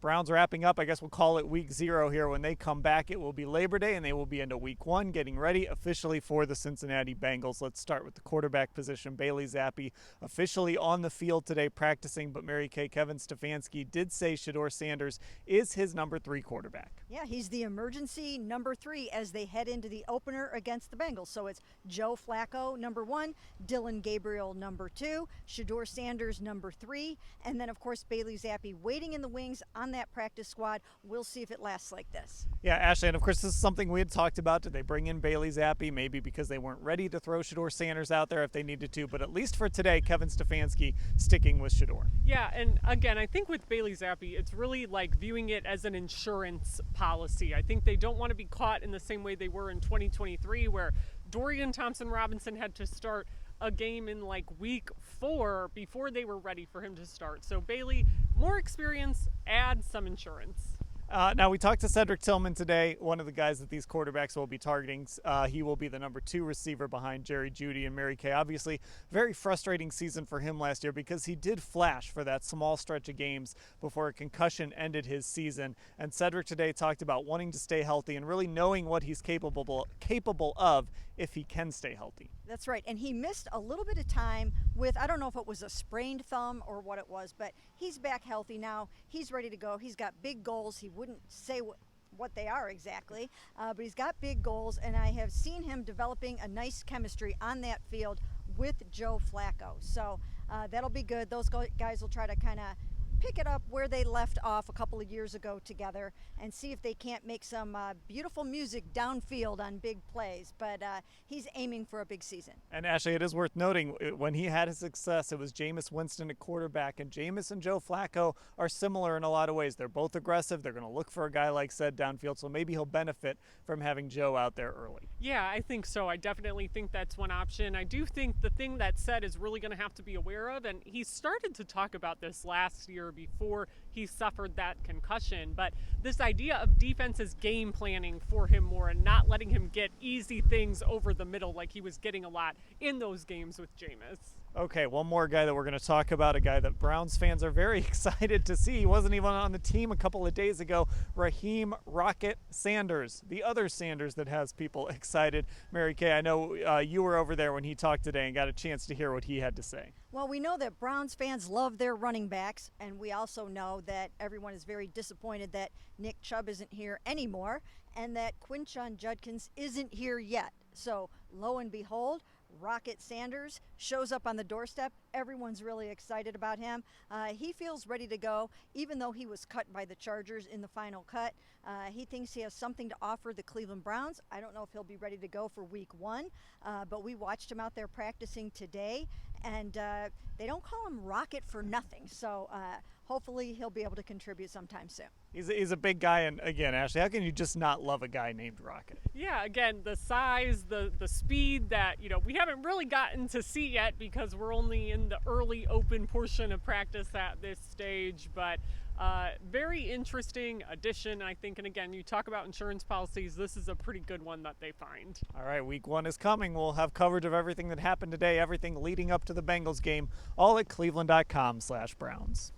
Browns wrapping up, I guess we'll call it week 0 here. When they come back, it will be Labor Day, and they will be into week 1, getting ready officially for the Cincinnati Bengals. Let's start with the quarterback position. Bailey Zappe officially on the field today practicing, but Mary Kay, Kevin Stefanski did say Shedeur Sanders is his number 3 quarterback. Yeah, he's the emergency number 3 as they head into the opener against the Bengals. So it's Joe Flacco, number 1, Dillon Gabriel, number 2, Shedeur Sanders, number 3, and then, of course, Bailey Zappe waiting in the wings on that practice squad. We'll see if it lasts like this. Yeah, Ashley, and of course this is something we had talked about. Did they bring in Bailey Zappe? Maybe because they weren't ready to throw Shedeur Sanders out there if they needed to, but at least for today, Kevin Stefanski sticking with Shedeur. Yeah, and again, I think with Bailey Zappe, it's really like viewing it as an insurance policy. I think they don't want to be caught in the same way they were in 2023, where Dorian Thompson-Robinson had to start a game in like week 4 before they were ready for him to start. So Bailey, more experience, add some insurance. Now, we talked to Cedric Tillman today, one of the guys that these quarterbacks will be targeting. He will be the number 2 receiver behind Jerry Jeudy and Mary Kay. Obviously, very frustrating season for him last year because he did flash for that small stretch of games before a concussion ended his season. And Cedric today talked about wanting to stay healthy and really knowing what he's capable of if he can stay healthy. That's right, and he missed a little bit of time with, I don't know if it was a sprained thumb or what it was, but he's back healthy now. He's ready to go. He's got big goals. He wouldn't say what they are exactly, but he's got big goals, and I have seen him developing a nice chemistry on that field with Joe Flacco. So that'll be good. Those guys will try to kind of pick it up where they left off a couple of years ago together and see if they can't make some beautiful music downfield on big plays. But he's aiming for a big season. And Ashley, it is worth noting, when he had his success, it was Jameis Winston at quarterback, and Jameis and Joe Flacco are similar in a lot of ways. They're both aggressive. They're going to look for a guy like said downfield, so maybe he'll benefit from having Joe out there early. Yeah, I think so. I definitely think that's one option. I do think the thing that said is really going to have to be aware of, and he started to talk about this last year before he suffered that concussion, but this idea of defenses game planning for him more and not letting him get easy things over the middle like he was getting a lot in those games with Jameis. Okay, one more guy that we're going to talk about, a guy that Browns fans are very excited to see. He wasn't even on the team a couple of days ago. Raheim Rocket Sanders, the other Sanders that has people excited. Mary Kay, I know you were over there when he talked today and got a chance to hear what he had to say. Well, we know that Browns fans love their running backs, and we also know that everyone is very disappointed that Nick Chubb isn't here anymore and that Quinshon Judkins isn't here yet. So, lo and behold, Rocket Sanders shows up on the doorstep. Everyone's really excited about him. He feels ready to go, even though he was cut by the Chargers in the final cut. He thinks he has something to offer the Cleveland Browns. I don't know if he'll be ready to go for week 1, but we watched him out there practicing today, and they don't call him Rocket for nothing. So hopefully he'll be able to contribute sometime soon. He's a big guy, and again, Ashley, how can you just not love a guy named Rocket? Yeah, again, the size, the speed that, we haven't really gotten to see yet because we're only in the early open portion of practice at this stage, but very interesting addition, I think. And again, you talk about insurance policies, this is a pretty good one that they find. All right, week 1 is coming. We'll have coverage of everything that happened today, everything leading up to the Bengals game, all at cleveland.com/Browns.